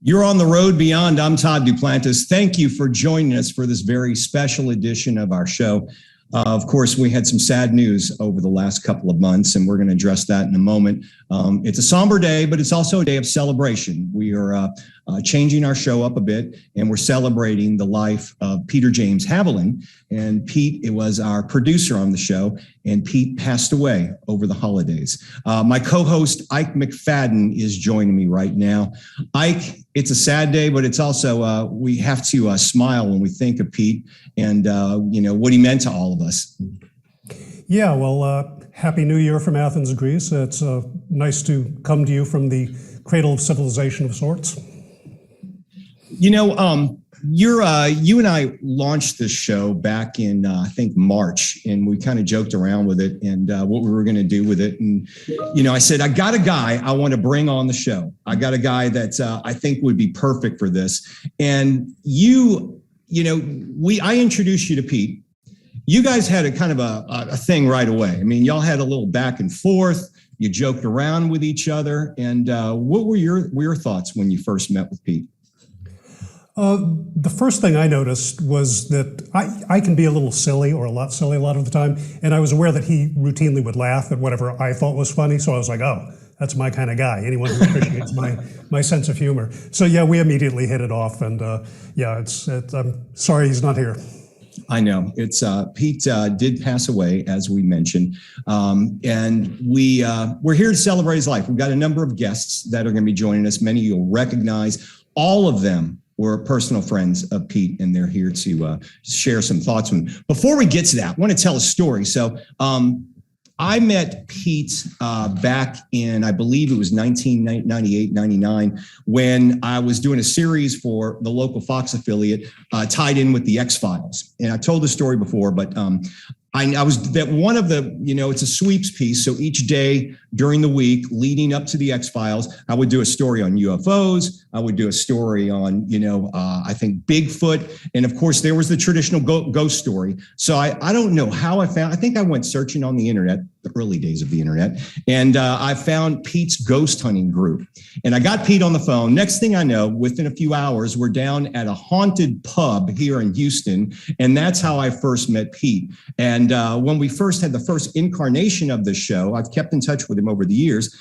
You're on the road beyond. I'm Todd Duplantis. Thank you for joining us for this very special edition of our show. Of course, we had some sad news over the last couple of months, and we're going to address that in a moment. It's a somber day, but it's also a day of celebration. We are changing our show up a bit, and we're celebrating the life of Peter James Haviland. And Pete, it was our producer on the show, and Pete passed away over the holidays. My co-host, Ike McFadden, is joining me right now. Ike, it's a sad day, but it's also, we have to smile when we think of Pete and, what he meant to all of us. Yeah, well, Happy New Year from Athens, Greece. It's nice to come to you from the cradle of civilization of sorts. You and I launched this show back in, I think, March, and we kind of joked around with it and what we were going to do with it. And, I said, I got a guy I want to bring on the show. I got a guy that I think would be perfect for this. And I introduced you to Pete. You guys had a kind of a thing right away. I mean, y'all had a little back and forth. You joked around with each other. And what were your thoughts when you first met with Pete? The first thing I noticed was that I can be a little silly or a lot silly a lot of the time. And I was aware that he routinely would laugh at whatever I thought was funny. So I was like, oh, that's my kind of guy. Anyone who appreciates my sense of humor. So yeah, we immediately hit it off. And I'm sorry he's not here. I know. It's Pete did pass away, as we mentioned. And we're here to celebrate his life. We've got a number of guests that are going to be joining us. Many you'll recognize. All of them were personal friends of Pete, and they're here to share some thoughts with him. Before we get to that, I want to tell a story. So I met Pete back in, I believe it was 1998, 99, when I was doing a series for the local Fox affiliate tied in with the X-Files. And I told the story before, but I was that one of the, it's a sweeps piece. So each day during the week leading up to the X-Files, I would do a story on UFOs. I would do a story on, I think Bigfoot. And of course, there was the traditional ghost story. So I don't know how I think I went searching on the internet, the early days of the internet, and I found Pete's ghost hunting group. And I got Pete on the phone. Next thing I know, within a few hours, we're down at a haunted pub here in Houston. And that's how I first met Pete. And when we first had the first incarnation of the show, I've kept in touch with him over the years.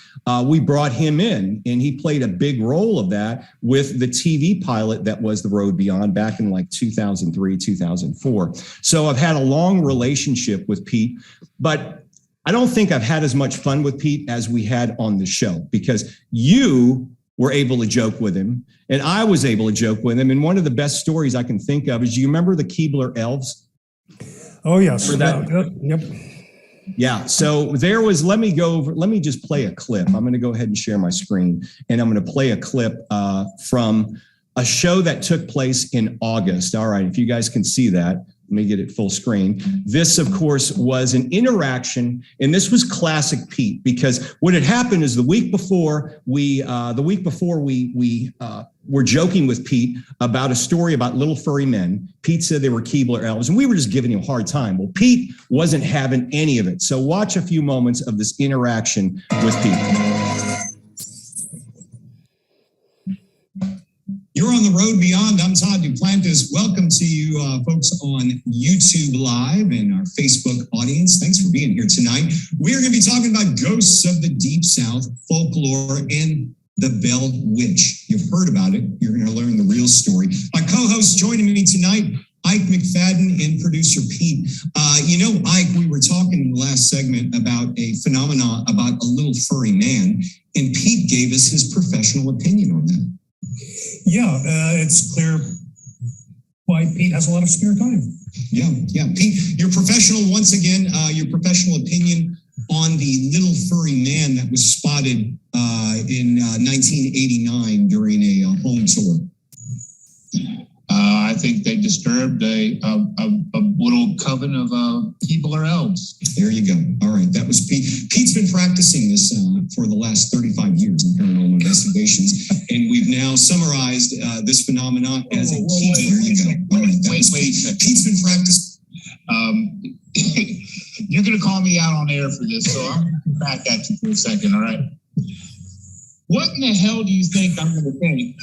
We brought him in, and he played a big role of that with the TV pilot that was The Road Beyond back in like 2003, 2004. So I've had a long relationship with Pete, but I don't think I've had as much fun with Pete as we had on the show, because you were able to joke with him and I was able to joke with him. And one of the best stories I can think of is, do you remember the Keebler elves? Oh, yes. Yep. Yeah. So there was, let me just play a clip. I'm going to go ahead and share my screen, and I'm going to play a clip from a show that took place in August. All right. If you guys can see that, let me get it full screen. This, of course, was an interaction, and this was classic Pete, because what had happened is the week before we were joking with Pete about a story about little furry men. Pete said they were Keebler elves, and we were just giving him a hard time. Well, Pete wasn't having any of it. So watch a few moments of this interaction with Pete. You're on the road beyond. I'm Todd Duplantis. Welcome to you folks on YouTube Live and our Facebook audience. Thanks for being here tonight. We're going to be talking about ghosts of the Deep South, folklore, and the Bell Witch. You've heard about it. You're going to learn the real story. My co-host joining me tonight, Ike McFadden and producer Pete. Ike, we were talking in the last segment about a phenomenon about a little furry man, and Pete gave us his professional opinion on that. Yeah, it's clear why Pete has a lot of spare time. Yeah. Pete, your professional opinion on the little furry man that was spotted in 1989 during a home tour. I think they disturbed a little coven of people or elves. There you go. All right, that was Pete. Pete's been practicing this for the last 35 years in paranormal investigations, and we've now summarized this phenomenon as a key. There you go. All right, that was Pete. Pete's been practicing. You're going to call me out on air for this, so I'm going to back at you for a second, all right? What in the hell do you think I'm going to think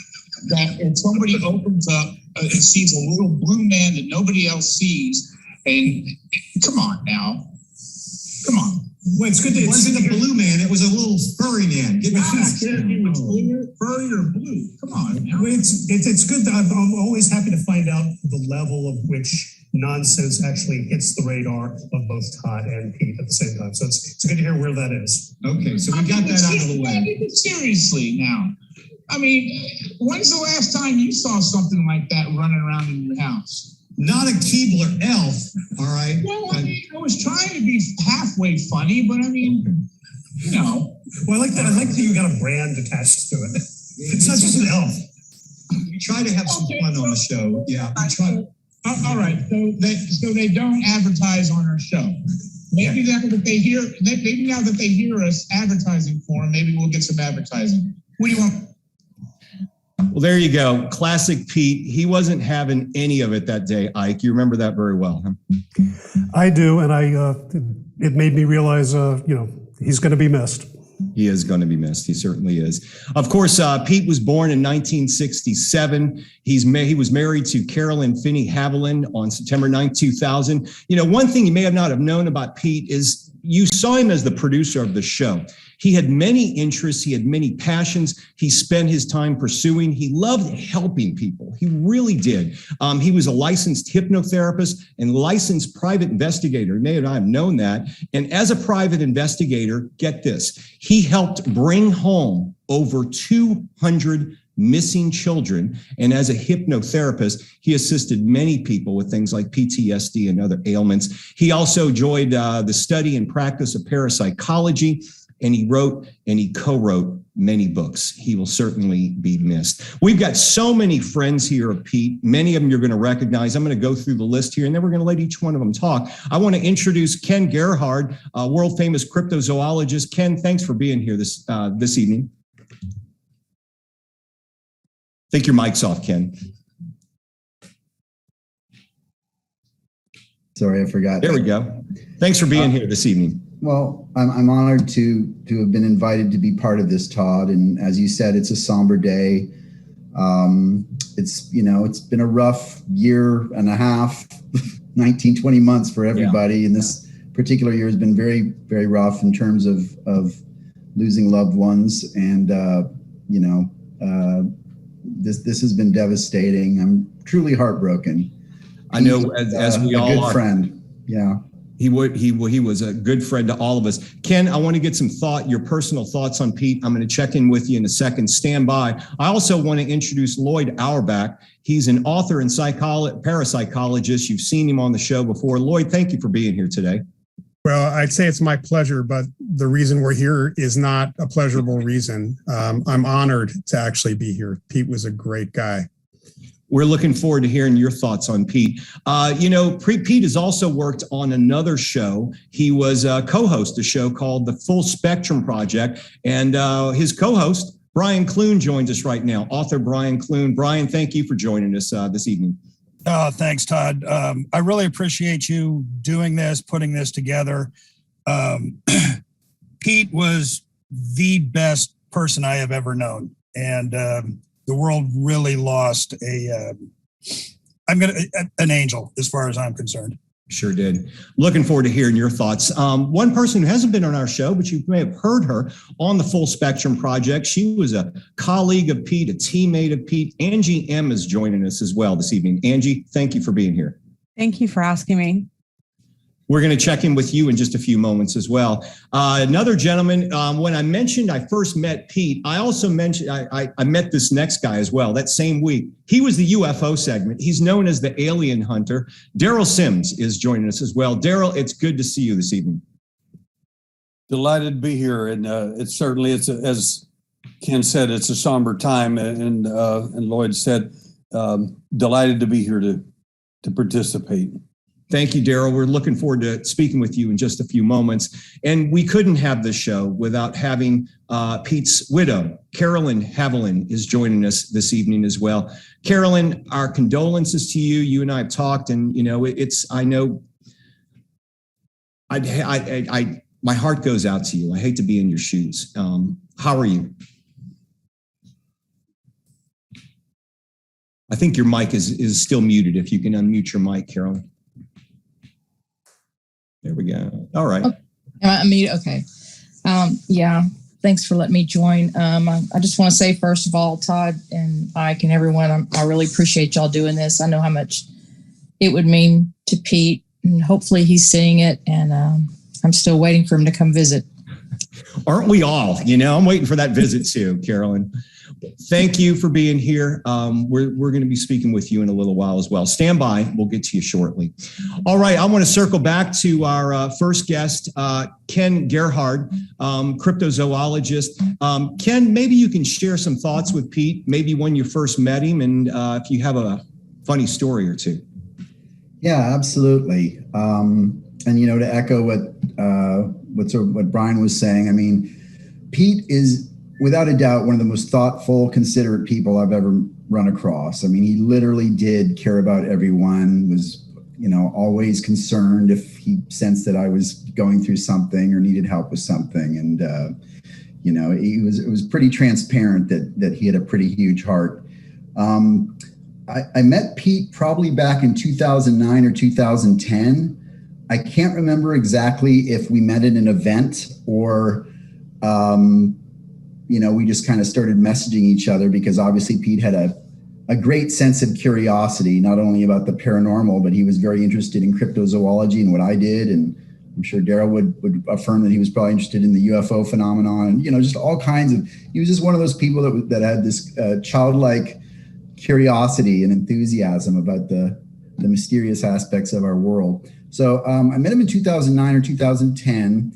that if somebody opens up and sees a little blue man that nobody else sees, and come on now, come on. Well, it's good that it wasn't a blue man. It was a little furry man. Get back. It was furry or blue. Come on now. It's good that I'm always happy to find out the level of which nonsense actually hits the radar of both Todd and Pete at the same time. So it's good to hear where that is. Okay, so we got that out of the way. Seriously now. I mean, when's the last time you saw something like that running around in your house? Not a Keebler elf, all right? Well, I mean, I was trying to be halfway funny, but I mean, you know. Well, I like that. I like that you got a brand attached to it. It's not just an elf. We try to have some fun on the show. Yeah, we try. All right, so they don't advertise on our show. Maybe now that they hear us advertising for them, maybe we'll get some advertising. What do you want? Well, there you go. Classic Pete. He wasn't having any of it that day, Ike. You remember that very well, huh? I do, and it made me realize, he's going to be missed. He is going to be missed. He certainly is. Of course, Pete was born in 1967. He was married to Carolyn Finney Haviland on September 9, 2000. One thing you may have not have known about Pete is you saw him as the producer of the show. He had many interests. He had many passions. He spent his time pursuing. He loved helping people. He really did. He was a licensed hypnotherapist and licensed private investigator. You may not have known that. And as a private investigator, get this, he helped bring home over 200 missing children. And as a hypnotherapist, he assisted many people with things like PTSD and other ailments. He also enjoyed the study and practice of parapsychology. And he wrote and he co-wrote many books. He will certainly be missed. We've got so many friends here of Pete. Many of them you're going to recognize. I'm going to go through the list here, and then we're going to let each one of them talk. I want to introduce Ken Gerhard, a world-famous cryptozoologist. Ken, thanks for being here this evening. I think your mic's off, Ken. Sorry, I forgot. There we go. Thanks for being here this evening. Well, I'm honored to have been invited to be part of this, Todd. And as you said, it's a somber day. It's been a rough year and a half, 19, 20 months for everybody. Yeah. And this particular year has been very, very rough in terms of losing loved ones. And, this has been devastating. I'm truly heartbroken. I know, as we all are. A good friend. Yeah. He was a good friend to all of us. Ken, I want to get your personal thoughts on Pete. I'm going to check in with you in a second. Stand by. I also want to introduce Lloyd Auerbach. He's an author and parapsychologist. You've seen him on the show before. Lloyd, thank you for being here today. Well, I'd say it's my pleasure, but the reason we're here is not a pleasurable reason. I'm honored to actually be here. Pete was a great guy. We're looking forward to hearing your thoughts on Pete. Pete has also worked on another show. He was a co-host, a show called The Full Spectrum Project. And his co-host, Brian Clune, joins us right now. Author Brian Clune. Brian, thank you for joining us this evening. Thanks, Todd. I really appreciate you doing this, putting this together. Pete was the best person I have ever known. And the world really lost an angel as far as I'm concerned. Sure did. Looking forward to hearing your thoughts. One person who hasn't been on our show, but you may have heard her on the Full Spectrum Project. She was a colleague of Pete, a teammate of Pete. Angie M is joining us as well this evening. Angie, thank you for being here. Thank you for asking me. We're going to check in with you in just a few moments as well. Another gentleman, when I first met Pete, I also mentioned, I met this next guy as well that same week. He was the UFO segment. He's known as the alien hunter. Derrel Sims is joining us as well. Derrel, it's good to see you this evening. Delighted to be here. And it's as Ken said, it's a somber time. And Lloyd said, delighted to be here to participate. Thank you, Derrel. We're looking forward to speaking with you in just a few moments. And we couldn't have this show without having Pete's widow, Carolyn Haviland, is joining us this evening as well. Carolyn, our condolences to you. You and I have talked, and my heart goes out to you. I hate to be in your shoes. How are you? I think your mic is still muted. If you can unmute your mic, Carolyn. There we go. All right. Okay. Yeah. Thanks for letting me join. I just want to say, first of all, Todd and Ike and everyone, I really appreciate y'all doing this. I know how much it would mean to Pete, and hopefully he's seeing it. And I'm still waiting for him to come visit. Aren't we all? I'm waiting for that visit too, Carolyn. Thank you for being here. We're going to be speaking with you in a little while as well. Stand by. We'll get to you shortly. All right. I want to circle back to our first guest, Ken Gerhard, cryptozoologist. Ken, maybe you can share some thoughts with Pete, maybe when you first met him, and if you have a funny story or two. Yeah, absolutely. And, to echo what Brian was saying, I mean, Pete is, without a doubt, one of the most thoughtful, considerate people I've ever run across. I mean, he literally did care about everyone, was, always concerned if he sensed that I was going through something or needed help with something. And, it was pretty transparent that he had a pretty huge heart. I met Pete probably back in 2009 or 2010. I can't remember exactly if we met at an event or, we just kind of started messaging each other, because obviously Pete had a great sense of curiosity, not only about the paranormal, but he was very interested in cryptozoology and what I did. And I'm sure Derrel would affirm that he was probably interested in the UFO phenomenon, and, just all kinds of, he was just one of those people that had this childlike curiosity and enthusiasm about the mysterious aspects of our world. So I met him in 2009 or 2010.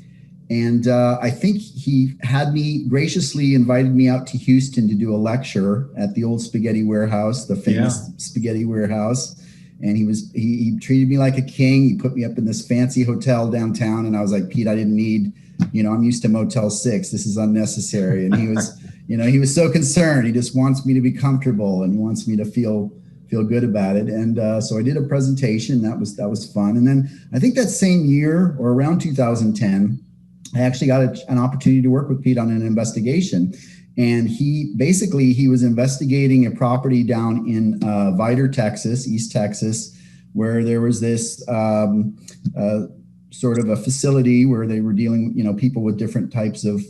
And I think he had me graciously invited me out to Houston to do a lecture at the old spaghetti warehouse, the famous spaghetti warehouse. And he treated me like a king. He put me up in this fancy hotel downtown. And I was like, Pete, I didn't need, I'm used to Motel 6. This is unnecessary. And he was, he was so concerned. He just wants me to be comfortable, and he wants me to feel good about it. And so I did a presentation. That was fun. And then I think that same year, or around 2010, I actually got an opportunity to work with Pete on an investigation. And he was investigating a property down in Vidor, Texas, East Texas, where there was this sort of a facility where they were dealing, people with different types of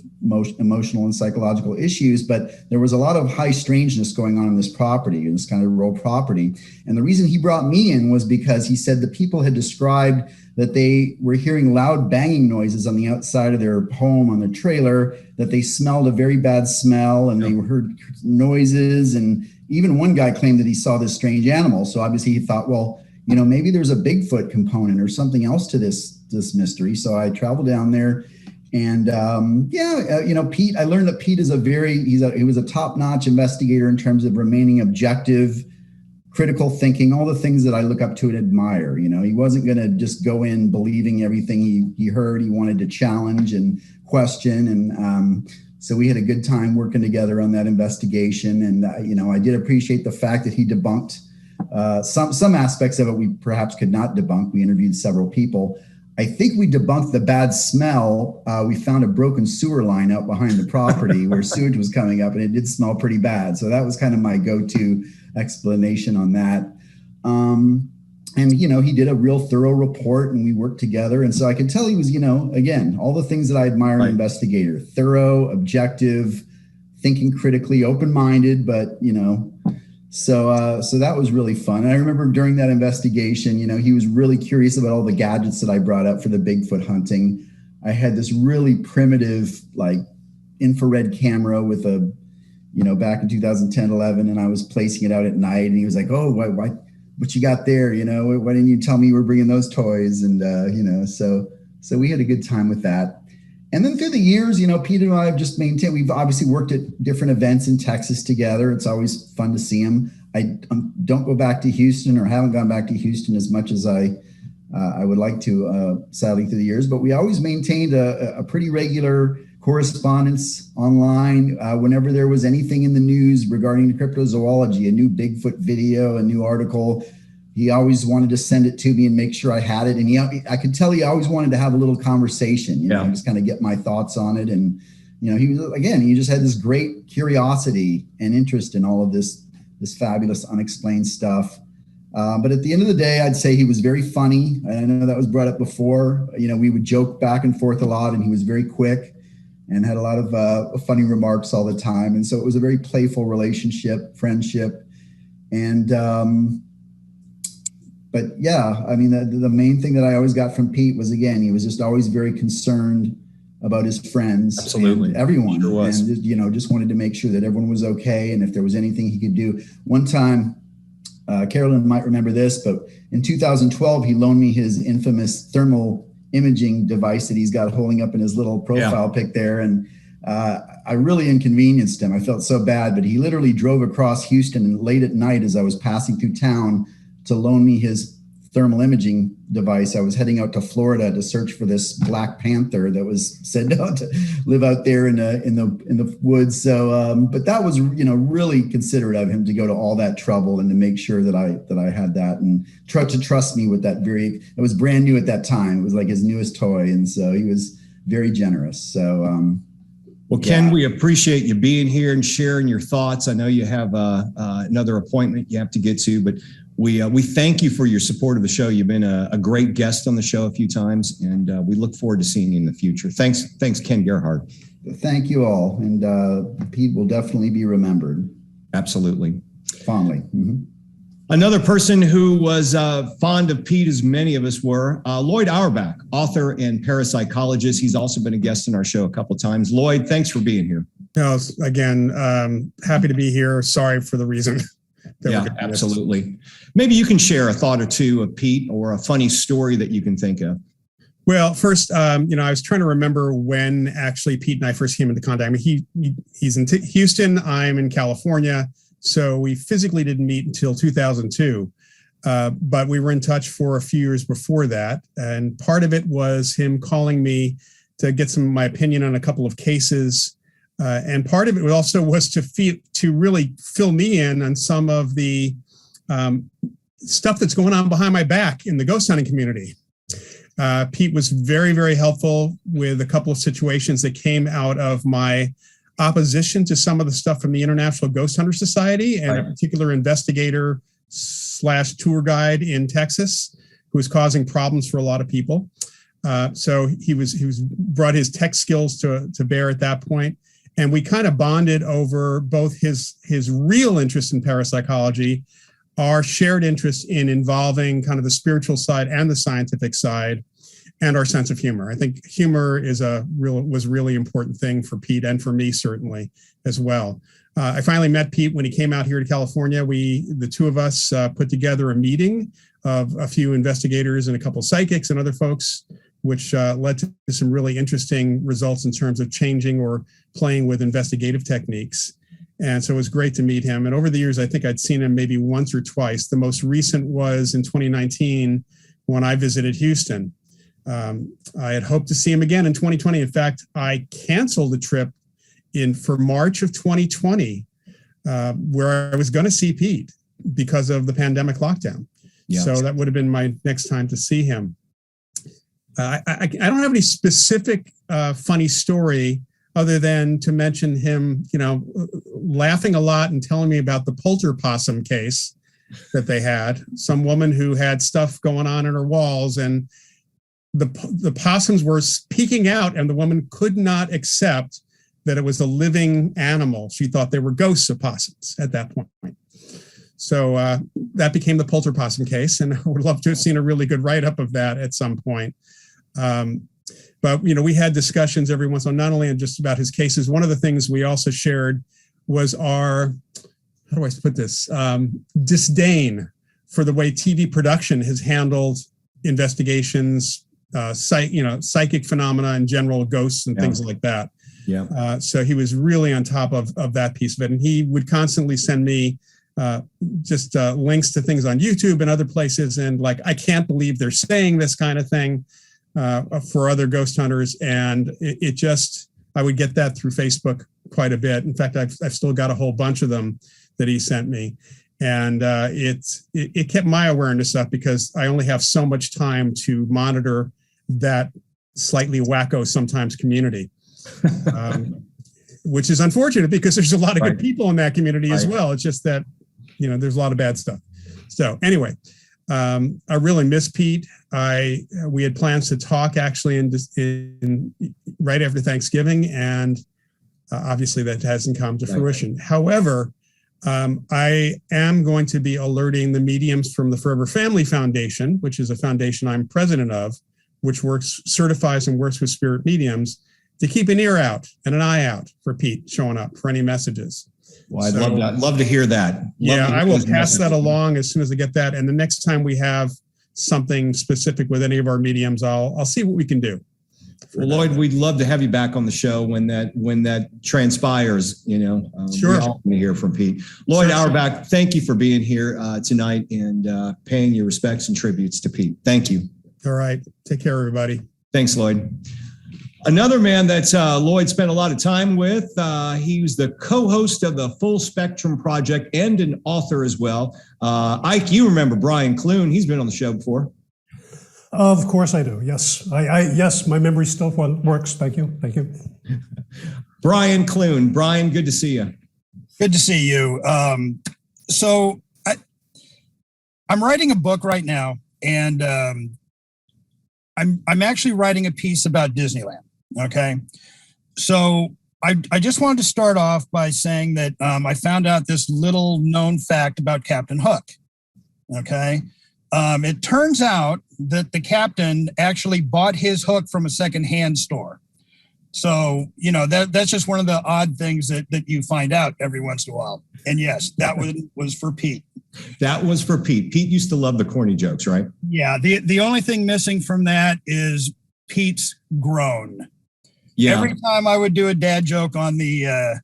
emotional and psychological issues. But there was a lot of high strangeness going on in this property, in this kind of rural property. And the reason he brought me in was because he said the people had described that they were hearing loud banging noises on the outside of their home, on their trailer, that they smelled a very bad smell, and they heard noises. And even one guy claimed that he saw this strange animal. So obviously he thought, well, maybe there's a Bigfoot component or something else to this mystery. So I traveled down there, and Pete, I learned that Pete is he was a top-notch investigator in terms of remaining objective, critical thinking, all the things that I look up to and admire. He wasn't going to just go in believing everything he heard. He wanted to challenge and question. And so we had a good time working together on that investigation. And, I did appreciate the fact that he debunked some aspects of it we perhaps could not debunk. We interviewed several people. I think we debunked the bad smell. We found a broken sewer line out behind the property where sewage was coming up, and it did smell pretty bad. So that was kind of my go-to explanation on that. And, he did a real thorough report, and we worked together. And so I could tell he was, again, all the things that I admire in an investigator: thorough, objective, thinking critically, open-minded, but, so that was really fun. And I remember during that investigation, he was really curious about all the gadgets that I brought up for the Bigfoot hunting. I had this really primitive, infrared camera with a, back in 2010, 11, and I was placing it out at night, and he was like, oh, what you got there? Why didn't you tell me you were bringing those toys? And, so we had a good time with that. And then through the years, Pete and I have just maintained, we've obviously worked at different events in Texas together. It's always fun to see him. I don't go back to Houston, or haven't gone back to Houston as much as I I would like to, sadly, through the years, but we always maintained a pretty regular correspondence online. Whenever there was anything in the news regarding cryptozoology, a new Bigfoot video, a new article, he always wanted to send it to me and make sure I had it. And I could tell he always wanted to have a little conversation, just kind of get my thoughts on it. And, he just had this great curiosity and interest in all of this fabulous unexplained stuff. But at the end of the day, I'd say he was very funny. And I know that was brought up before. We would joke back and forth a lot, and he was very quick and had a lot of funny remarks all the time. And so it was a very playful relationship, friendship. And, but yeah, I mean, the main thing that I always got from Pete was, again, he was just always very concerned about his friends. Absolutely. And everyone. Sure was. And, just wanted to make sure that everyone was okay. And if there was anything he could do. One time, Carolyn might remember this, but in 2012, he loaned me his infamous thermal imaging device that he's got holding up in his little profile pic there. And I really inconvenienced him. I felt so bad, but he literally drove across Houston and late at night as I was passing through town to loan me his thermal imaging device. I was heading out to Florida to search for this black panther that was said to live out there in the woods. So, but that was, really considerate of him to go to all that trouble and to make sure that I had that and try to trust me with that. It was brand new at that time. It was like his newest toy. And so he was very generous. So, well, Ken, we appreciate you being here and sharing your thoughts. I know you have another appointment you have to get to, but we thank you for your support of the show. You've been a great guest on the show a few times, and we look forward to seeing you in the future. Thanks, Ken Gerhard. Thank you all, and Pete will definitely be remembered. Absolutely. Fondly. Mm-hmm. Another person who was fond of Pete, as many of us were, Lloyd Auerbach, author and parapsychologist. He's also been a guest on our show a couple of times. Lloyd, thanks for being here. No, again, happy to be here. Sorry for the reason. Yeah, absolutely. Maybe you can share a thought or two of Pete or a funny story that you can think of. Well, first, I was trying to remember when actually Pete and I first came into contact. I mean, he's in Houston. I'm in California. So we physically didn't meet until 2002. But we were in touch for a few years before that. And part of it was him calling me to get some of my opinion on a couple of cases. And part of it also was to really fill me in on some of the stuff that's going on behind my back in the ghost hunting community. Pete was very, very helpful with a couple of situations that came out of my opposition to some of the stuff from the International Ghost Hunter Society and a particular investigator / tour guide in Texas who was causing problems for a lot of people. So he brought his tech skills to bear at that point. And we kind of bonded over both his real interest in parapsychology, our shared interest in involving kind of the spiritual side and the scientific side, and our sense of humor. I think humor was a really important thing for Pete and for me certainly as well. I finally met Pete when he came out here to California. The two of us put together a meeting of a few investigators and a couple of psychics and other folks, which led to some really interesting results in terms of changing or playing with investigative techniques. And so it was great to meet him. And over the years, I think I'd seen him maybe once or twice. The most recent was in 2019 when I visited Houston. I had hoped to see him again in 2020. In fact, I canceled the trip for March of 2020, where I was going to see Pete because of the pandemic lockdown. Yeah. So that would have been my next time to see him. I don't have any specific funny story other than to mention him, laughing a lot and telling me about the Polter possum case that they had. Some woman who had stuff going on in her walls, and the possums were peeking out, and the woman could not accept that it was a living animal. She thought they were ghosts of possums at that point. So that became the Polter possum case, and I would love to have seen a really good write-up of that at some point. But we had discussions every once in a while, not only just about his cases. One of the things we also shared was our, how do I put this, disdain for the way TV production has handled investigations, psychic phenomena in general, ghosts and things like that. Yeah. So he was really on top of that piece of it, and he would constantly send me just links to things on YouTube and other places. And like, I can't believe they're saying this kind of thing for other ghost hunters. And it just, I would get that through Facebook quite a bit. In fact, I've still got a whole bunch of them that he sent me. And it kept my awareness up because I only have so much time to monitor that slightly wacko sometimes community, which is unfortunate because there's a lot of good people in that community as well. It's just that, there's a lot of bad stuff. So anyway, I really miss Pete. We had plans to talk actually in right after Thanksgiving, and obviously that hasn't come to fruition. However, I am going to be alerting the mediums from the Forever Family Foundation, which is a foundation I'm president of, which certifies and works with spirit mediums, to keep an ear out and an eye out for Pete showing up for any messages. Well, I'd love to hear that. I will pass that along as soon as I get that. And the next time we have something specific with any of our mediums, I'll see what we can do. Well, Lloyd, we'd love to have you back on the show when that transpires. Sure. We all want to hear from Pete. Lloyd Auerbach, thank you for being here tonight and paying your respects and tributes to Pete. Thank you. All right. Take care, everybody. Thanks, Lloyd. Another man that Lloyd spent a lot of time with, he was the co-host of the Full Spectrum Project and an author as well. Ike, you remember Brian Clune. He's been on the show before. Of course I do. Yes. Yes, my memory still works. Thank you. Brian Clune. Brian, good to see you. Good to see you. So I'm writing a book right now, and I'm actually writing a piece about Disneyland. Okay. So I just wanted to start off by saying that I found out this little known fact about Captain Hook. Okay. It turns out that the captain actually bought his hook from a secondhand store. So, that's just one of the odd things that you find out every once in a while. And yes, that was for Pete. That was for Pete. Pete used to love the corny jokes, right? Yeah. The only thing missing from that is Pete's groan. Yeah. Every time I would do a dad joke on the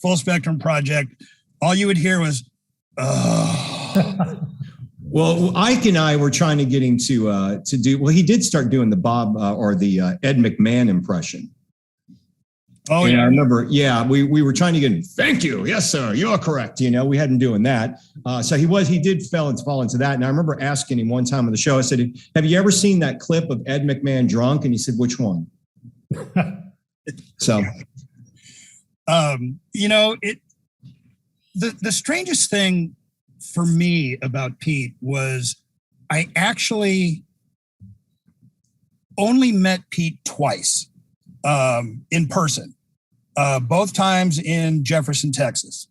Full Spectrum Project, all you would hear was, oh. Well, Ike and I were trying to get him to do. Well, he did start doing the Bob or the Ed McMahon impression. Oh, and yeah. I remember. Yeah, we were trying to get him. Thank you. Yes, sir. You're correct. We hadn't doing that. So he did fall into that. And I remember asking him one time on the show. I said, "Have you ever seen that clip of Ed McMahon drunk?" And he said, "Which one?" So, the strangest thing for me about Pete was I actually only met Pete twice in person, both times in Jefferson, Texas.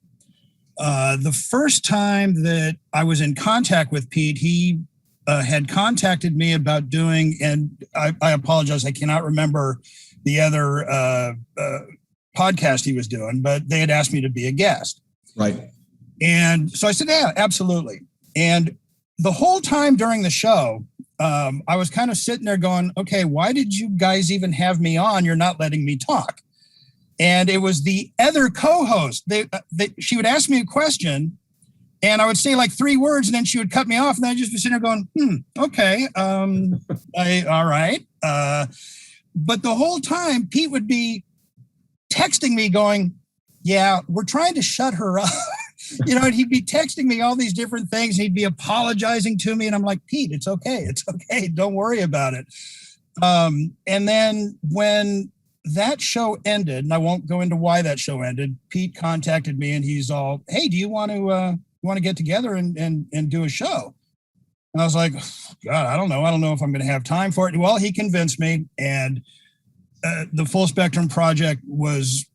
The first time that I was in contact with Pete, he had contacted me about doing, and I apologize, I cannot remember the other podcast he was doing, but they had asked me to be a guest. Right. And so I said, yeah, absolutely. And the whole time during the show, I was kind of sitting there going, okay, why did you guys even have me on? You're not letting me talk. And it was the other co-host. She would ask me a question and I would say like 3 words and then she would cut me off. And I just was sitting there going, okay, all right. But the whole time Pete would be texting me going, yeah, we're trying to shut her up. And he'd be texting me all these different things. And he'd be apologizing to me. And I'm like, Pete, it's okay. It's okay. Don't worry about it. And then when that show ended, and I won't go into why that show ended, Pete contacted me and he's all, hey, do you want to get together and do a show? And I was like, God, I don't know. I don't know if I'm going to have time for it. Well, he convinced me. And the Full Spectrum Project was,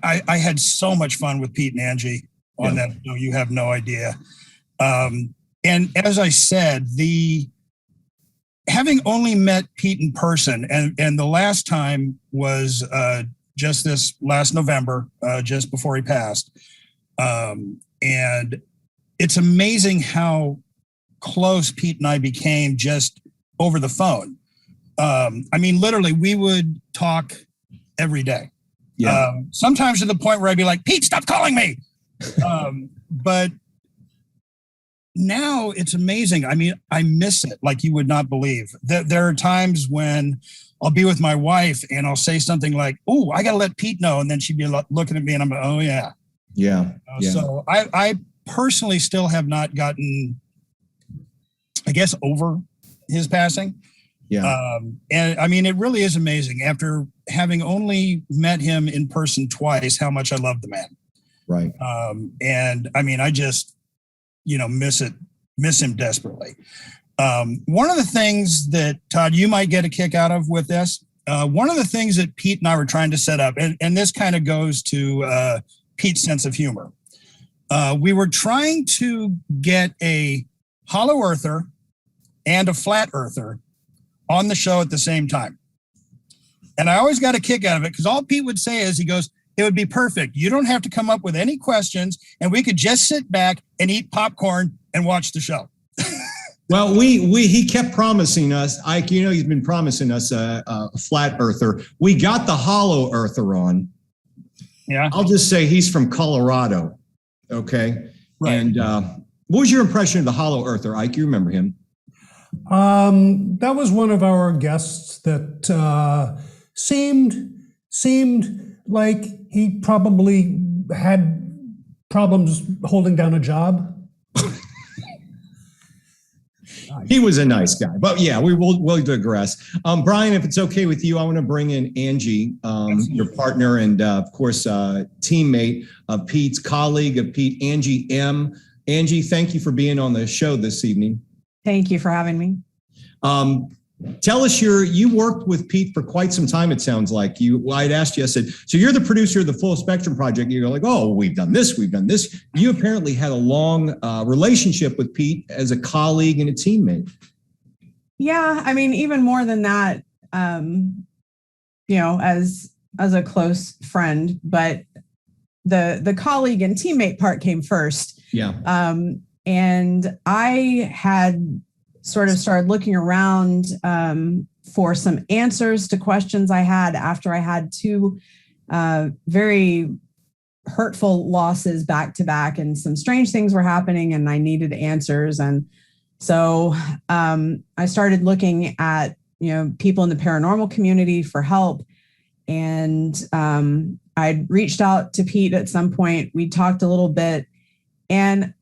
I had so much fun with Pete and Angie on that show. You have no idea. And as I said, having only met Pete in person, and the last time was just this last November, just before he passed. And it's amazing how close Pete and I became just over the phone. I mean, literally, we would talk every day. Yeah. Sometimes to the point where I'd be like, Pete, stop calling me. But now it's amazing. I mean, I miss it like you would not believe. There are times when I'll be with my wife and I'll say something like, "Oh, I got to let Pete know," and then she'd be looking at me, and I'm like, "Oh yeah, yeah." So I personally still have not gotten, I guess, over his passing. Yeah. And I mean, it really is amazing after having only met him in person twice, how much I love the man. Right. And I mean, I just, miss him desperately. One of the things that, Todd, you might get a kick out of with this, one of the things that Pete and I were trying to set up, and this kind of goes to Pete's sense of humor. We were trying to get a hollow earther and a flat earther on the show at the same time. And I always got a kick out of it because all Pete would say is, he goes, "It would be perfect. You don't have to come up with any questions, and we could just sit back and eat popcorn and watch the show." Well, he kept promising us, Ike, he's been promising us a flat earther. We got the hollow earther on. Yeah. I'll just say he's from Colorado. Okay. Right. And what was your impression of the hollow earther, Ike? You remember him? That was one of our guests that seemed like he probably had problems holding down a job. He was a nice guy, but yeah, we'll digress. Brian, if it's okay with you, I want to bring in Angie, your partner and of course teammate of Pete's, colleague of Pete, Angie M. Angie, thank you for being on the show this evening. Thank you for having me. Tell us you worked with Pete for quite some time, it sounds like. I'd asked you, I said, so you're the producer of the Full Spectrum Project. You go like, oh, we've done this. You apparently had a long relationship with Pete as a colleague and a teammate. Yeah, I mean, even more than that, as a close friend, but the colleague and teammate part came first. Yeah. And I had sort of started looking around for some answers to questions I had after I had two very hurtful losses back to back, and some strange things were happening and I needed answers. And so I started looking at, people in the paranormal community for help. And I'd reached out to Pete at some point. We talked a little bit, and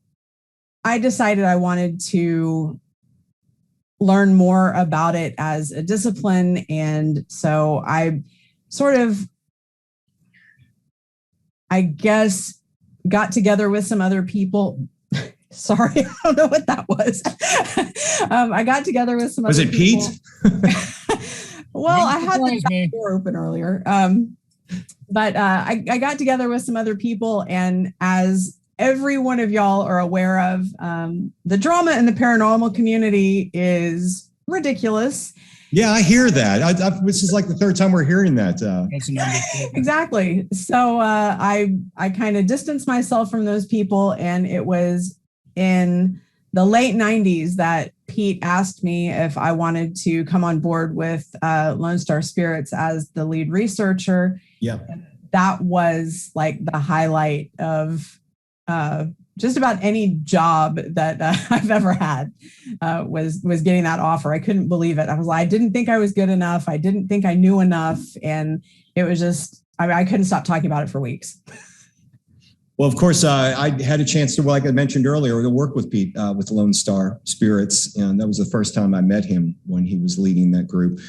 I decided I wanted to learn more about it as a discipline. And so I sort of, I guess, got together with some other people. Sorry, I don't know what that was. I got together with some other people. Was it Pete? Well, I had the door open earlier. But I got together with some other people, and as every one of y'all are aware of, the drama in the paranormal community is ridiculous. Yeah, I hear that. This is like the third time we're hearing that. Exactly. So I kind of distanced myself from those people, and it was in the late 90s that Pete asked me if I wanted to come on board with Lone Star Spirits as the lead researcher. Yeah. That was like the highlight of just about any job that I've ever had was getting that offer. I couldn't believe it. I was like, I didn't think I was good enough. I didn't think I knew enough. And it was just, I couldn't stop talking about it for weeks. Well, of course, I had a chance to, like I mentioned earlier, to work with Pete with Lone Star Spirits. And that was the first time I met him when he was leading that group.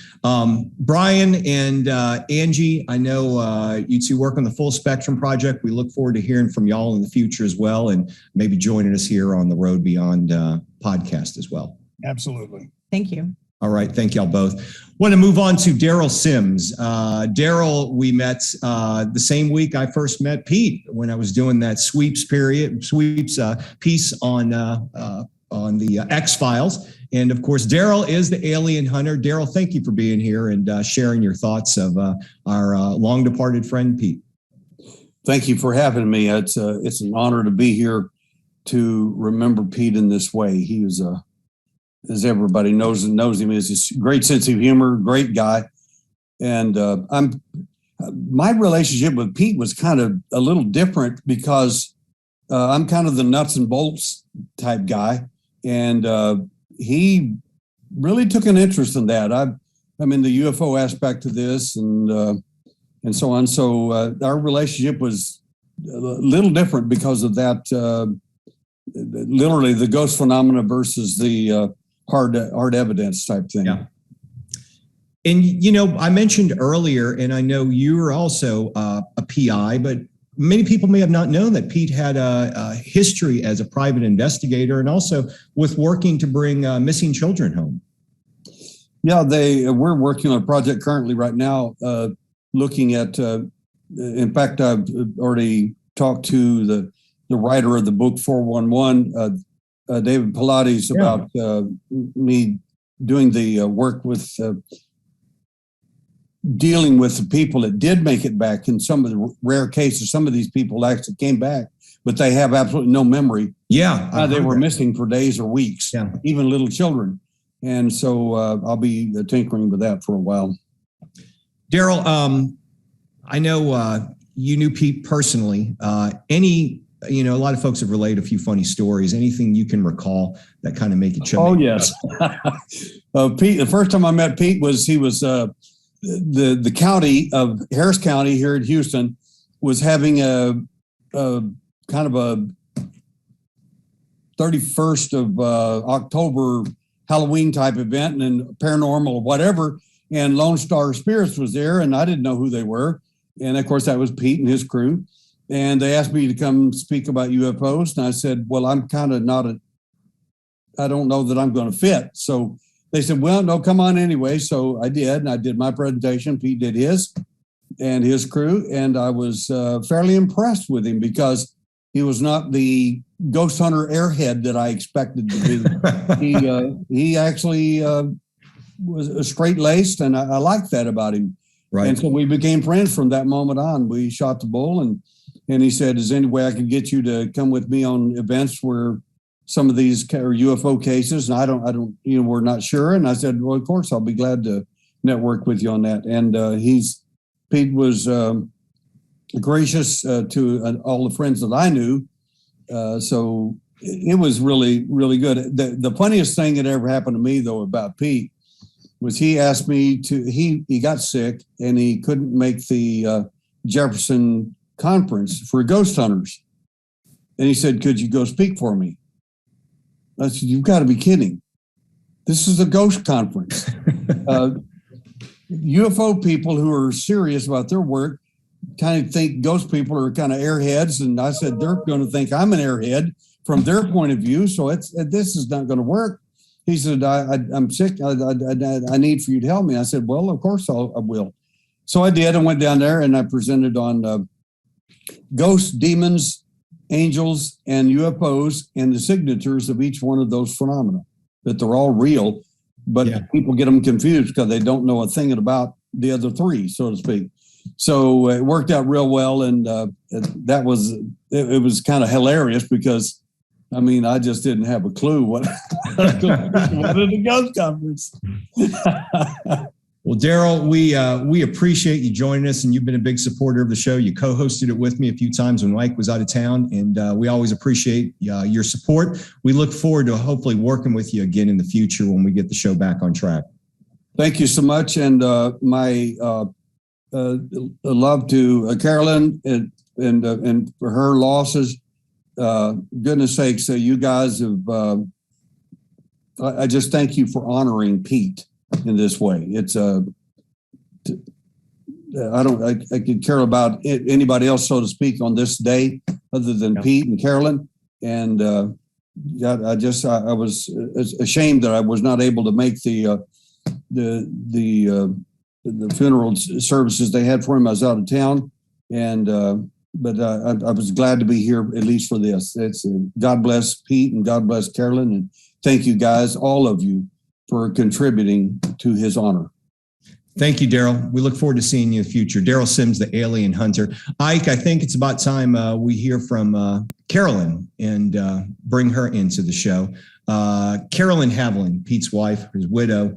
Brian and Angie, I know you two work on the Full Spectrum Project. We look forward to hearing from y'all in the future as well, and maybe joining us here on the Road Beyond podcast as well. Absolutely. Thank you. All right. Thank y'all both. Want to move on to Derrel Sims. Derrel, we met the same week I first met Pete when I was doing that sweeps piece on the X-Files. And of course, Derrel is the alien hunter. Derrel, thank you for being here and sharing your thoughts of our long departed friend, Pete. Thank you for having me. It's an honor to be here to remember Pete in this way. He was as everybody knows him, is a great sense of humor, great guy. And my relationship with Pete was kind of a little different because I'm kind of the nuts and bolts type guy, and he really took an interest in that. I'm in the UFO aspect of this, and so on. So our relationship was a little different because of that. Literally, the ghost phenomena versus the hard evidence type thing. Yeah. And, I mentioned earlier, and I know you were also a PI, but many people may have not known that Pete had a history as a private investigator and also with working to bring missing children home. Yeah, we're working on a project currently right now, looking at, in fact, I've already talked to the writer of the book 411, David Pilates, about me doing the work with dealing with the people that did make it back. In some of the rare cases, some of these people actually came back, but they have absolutely no memory. Yeah. They were missing for days or weeks, even little children. And so I'll be tinkering with that for a while. Derrel, I know you knew Pete personally. A lot of folks have relayed a few funny stories. Anything you can recall that kind of make it choke? Oh, yes. Pete, the first time I met Pete he was the county of Harris County here in Houston was having a kind of a 31st of October Halloween type event and paranormal or whatever. And Lone Star Spirits was there, and I didn't know who they were. And of course, that was Pete and his crew. And they asked me to come speak about UFOs. And I said, well, I'm kind of I don't know that I'm going to fit. So they said, well, no, come on anyway. So I did. And I did my presentation. Pete did his and his crew. And I was fairly impressed with him because he was not the ghost hunter airhead that I expected to be. He actually was straight-laced, and I liked that about him. Right. And so we became friends from that moment on. We shot the bull, and he said, is there any way I can get you to come with me on events where some of these are UFO cases? And I don't, we're not sure. And I said, well, of course, I'll be glad to network with you on that. And Pete was gracious to all the friends that I knew. So it was really, really good. The funniest thing that ever happened to me, though, about Pete was he asked me he got sick and he couldn't make the Jefferson conference for ghost hunters. And he said, could you go speak for me? I said, you've got to be kidding. This is a ghost conference. UFO people who are serious about their work kind of think ghost people are kind of airheads. And I said, they're going to think I'm an airhead from their point of view. So this is not going to work. He said, I'm sick. I need for you to help me. I said, well, of course I will. So I did. I went down there and I presented on ghosts, demons, angels, and UFOs and the signatures of each one of those phenomena, that they're all real, but people get them confused because they don't know a thing about the other three, so to speak. So it worked out real well. And it was kind of hilarious because I just didn't have a clue what the ghost conference. Well, Derrel, we appreciate you joining us, and you've been a big supporter of the show. You co-hosted it with me a few times when Mike was out of town, and we always appreciate your support. We look forward to hopefully working with you again in the future when we get the show back on track. Thank you so much, and my love to Carolyn and for her losses. Goodness sakes, you guys have. I just thank you for honoring Pete in this way. It's I could care about anybody else, so to speak, on this day other than Pete and Carolyn. And I was ashamed that I was not able to make the funeral services they had for him. I was out of town, and but I was glad to be here at least for this. It's God bless Pete and God bless Carolyn, and thank you guys, all of you, for contributing to his honor. Thank you, Derrel. We look forward to seeing you in the future. Derrel Sims, the alien hunter. Ike, I think it's about time we hear from Carolyn and bring her into the show. Carolyn Haviland, Pete's wife, his widow.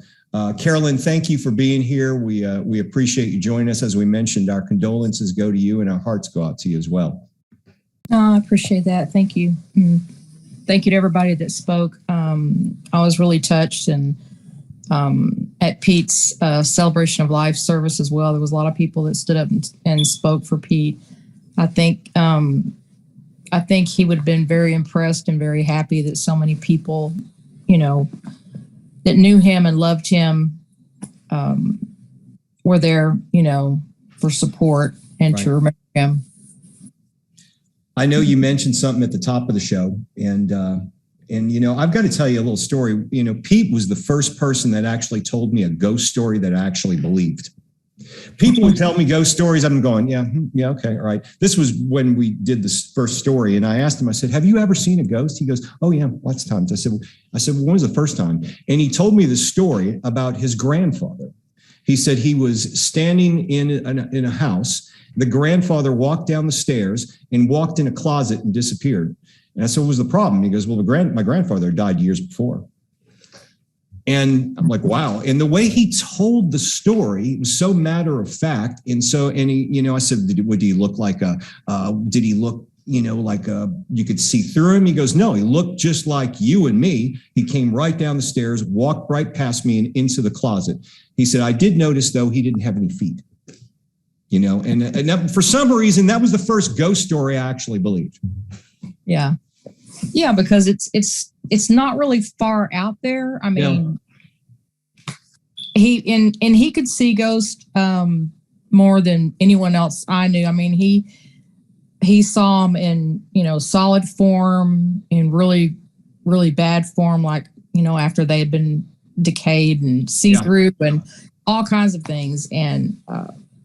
Carolyn, thank you for being here. We appreciate you joining us. As we mentioned, our condolences go to you and our hearts go out to you as well. I appreciate that. Thank you. Thank you to everybody that spoke. I was really touched, and at Pete's celebration of life service as well, there was a lot of people that stood up and spoke for Pete. I think he would have been very impressed and very happy that so many people, that knew him and loved him, were there, for support and to remember him. I know you mentioned something at the top of the show, and I've got to tell you a little story. Pete was the first person that actually told me a ghost story that I actually believed. People would tell me ghost stories. I'm going, yeah, okay, all right. This was when we did this first story, and I asked him, I said, have you ever seen a ghost? He goes, oh yeah, lots of times. I said, when was the first time? And he told me the story about his grandfather. He said he was standing in a house. The grandfather walked down the stairs and walked in a closet and disappeared. And I said, what was the problem? He goes, well, my grandfather died years before. And I'm like, wow. And the way he told the story was so matter of fact. And he, I said, would he look like did he look, like you could see through him? He goes, no, he looked just like you and me. He came right down the stairs, walked right past me and into the closet. He said, I did notice though, he didn't have any feet, and that, for some reason, that was the first ghost story I actually believed. Yeah. Yeah. Because it's not really far out there. I mean, he could see ghosts, more than anyone else I knew. I mean, he saw them in, solid form, in really, really bad form, like, after they had been decayed and see-through and all kinds of things. And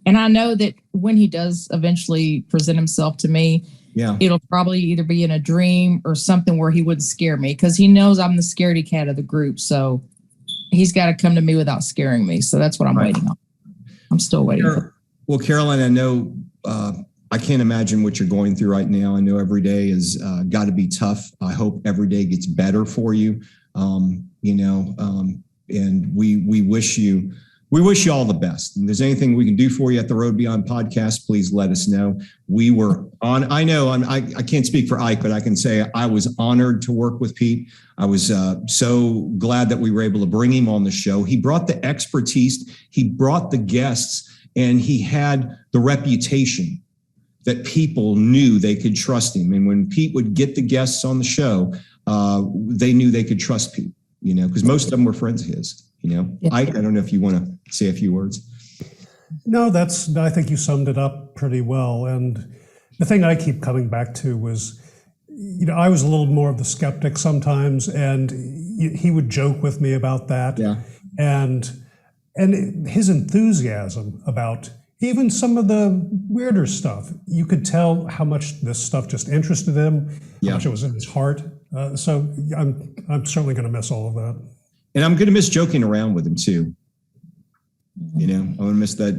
I know that when he does eventually present himself to me, it'll probably either be in a dream or something where he wouldn't scare me, because he knows I'm the scaredy cat of the group. So he's got to come to me without scaring me. So that's what I'm waiting on. I'm still waiting. Well, Carolyn, I know I can't imagine what you're going through right now. I know every day has got to be tough. I hope every day gets better for you. And we wish you all the best. And if there's anything we can do for you at the Road Beyond podcast, please let us know. We were on, I can't speak for Ike, but I can say I was honored to work with Pete. I was so glad that we were able to bring him on the show. He brought the expertise, he brought the guests, and he had the reputation that people knew they could trust him. And when Pete would get the guests on the show, they knew they could trust Pete, because most of them were friends of his. Ike, I don't know if you want to say a few words. No, I think you summed it up pretty well. And the thing I keep coming back to was, I was a little more of the skeptic sometimes, and he would joke with me about that. Yeah. And his enthusiasm about even some of the weirder stuff, you could tell how much this stuff just interested him, how much it was in his heart. So I'm certainly going to miss all of that. And I'm going to miss joking around with him too. I'm going to miss that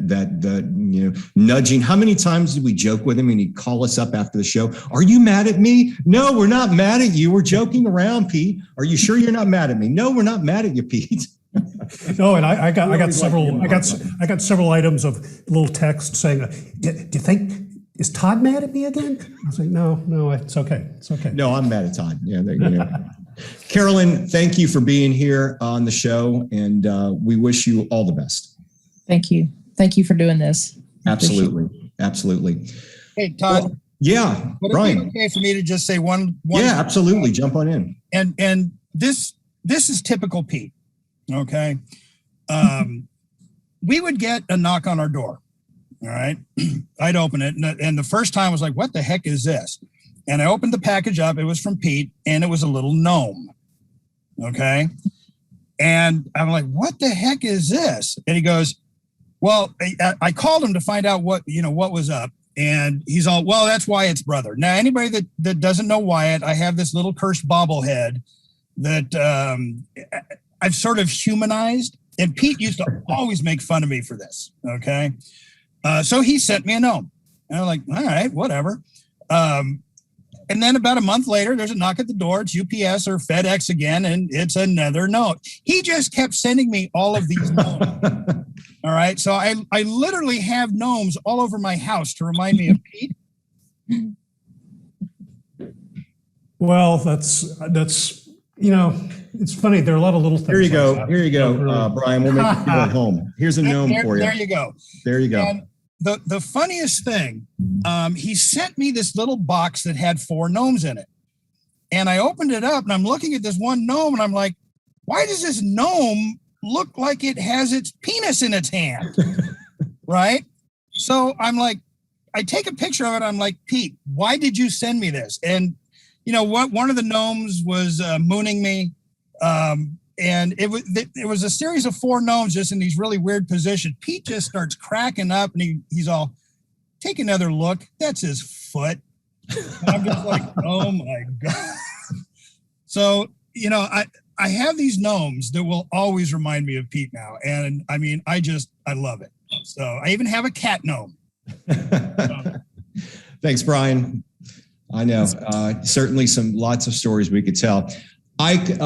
nudging. How many times did we joke with him and he'd call us up after the show? Are you mad at me? No, we're not mad at you. We're joking around, Pete. Are you sure you're not mad at me? No, we're not mad at you, Pete. No, and I got several items of little text saying, do you think, is Todd mad at me again? I was like, no, it's okay. It's okay. No, I'm mad at Todd. Yeah. Carolyn, thank you for being here on the show, and we wish you all the best. Thank you. Thank you for doing this. Absolutely. Hey, Todd. Well, yeah, would Brian. it be okay for me to just say one? Yeah, absolutely. Jump on in. And this is typical Pete. Okay. We would get a knock on our door. All right. I'd open it. And the first time I was like, what the heck is this? And I opened the package up. It was from Pete, and it was a little gnome. Okay. And I'm like, what the heck is this? And he goes, well, I called him to find out what was up. And he's all, well, that's Wyatt's brother. Now, anybody that doesn't know Wyatt, I have this little cursed bobblehead that I've sort of humanized. And Pete used to always make fun of me for this. Okay. So he sent me a gnome. And I'm like, all right, whatever. And then about a month later, there's a knock at the door. It's UPS or FedEx again, and it's another note. He just kept sending me all of these gnomes. All right. So I literally have gnomes all over my house to remind me of Pete. Well, that's it's funny. There are a lot of little things. Here you like go. that. Here you go, Really- Brian. We'll make you feel at home. Here's a gnome for you. There you go. There you go. And the funniest thing, he sent me this little box that had 4 gnomes in it. And I opened it up and I'm looking at this one gnome and I'm like, why does this gnome look like it has its penis in its hand? Right? So I'm like, I take a picture of it. I'm like, Pete, why did you send me this? And you know what? One of the gnomes was mooning me. And it was a series of 4 gnomes just in these really weird positions. Pete just starts cracking up and he's all, take another look. That's his foot. And I'm just like, oh my God. So, I have these gnomes that will always remind me of Pete now. And I mean, I love it. So I even have a cat gnome. Thanks, Brian. I know, certainly lots of stories we could tell. Ike,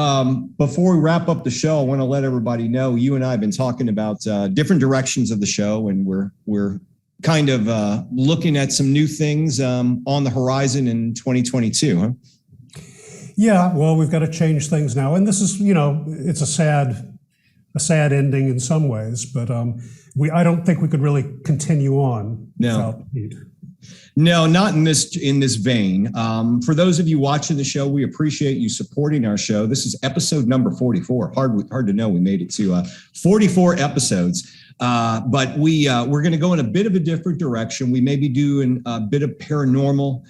before we wrap up the show, I want to let everybody know you and I have been talking about different directions of the show, and we're kind of looking at some new things on the horizon in 2022, huh? Yeah, well, we've got to change things now, and this is, it's a sad ending in some ways, but I don't think we could really continue on without Pete. No, not in this vein. For those of you watching the show, we appreciate you supporting our show. This is episode number 44. Hard to know we made it to 44 episodes. But we're going to go in a bit of a different direction. We may be doing a bit of paranormal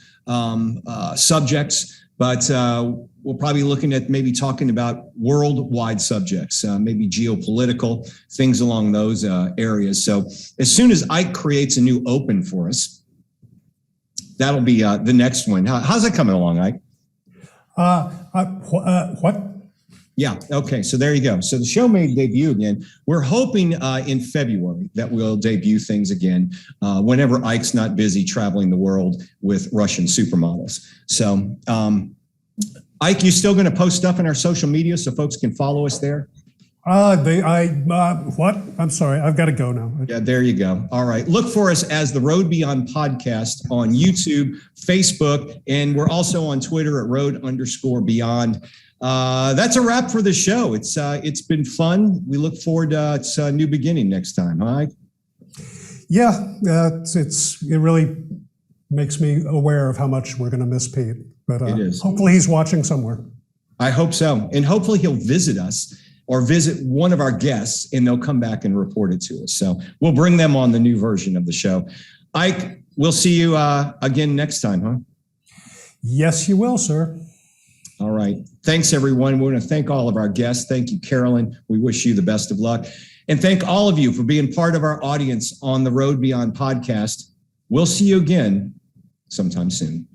subjects, but we'll probably be looking at maybe talking about worldwide subjects, maybe geopolitical, things along those areas. So as soon as Ike creates a new open for us, that'll be the next one. How's that coming along, Ike? What? Yeah. Okay. So there you go. So the show may debut again. We're hoping in February that we'll debut things again whenever Ike's not busy traveling the world with Russian supermodels. So Ike, you still going to post stuff in our social media so folks can follow us there? What? I'm sorry. I've got to go now. Yeah, there you go. All right. Look for us as the Road Beyond Podcast on YouTube, Facebook, and we're also on Twitter at Road_Beyond. That's a wrap for the show. It's been fun. We look forward to its new beginning next time. All right. Yeah, it really makes me aware of how much we're going to miss Pete. But It is. Hopefully he's watching somewhere. I hope so. And hopefully he'll visit us or visit one of our guests and they'll come back and report it to us. So we'll bring them on the new version of the show. Ike, we'll see you again next time, huh? Yes, you will, sir. All right. Thanks, everyone. We want to thank all of our guests. Thank you, Carolyn. We wish you the best of luck. And thank all of you for being part of our audience on the Road Beyond podcast. We'll see you again sometime soon.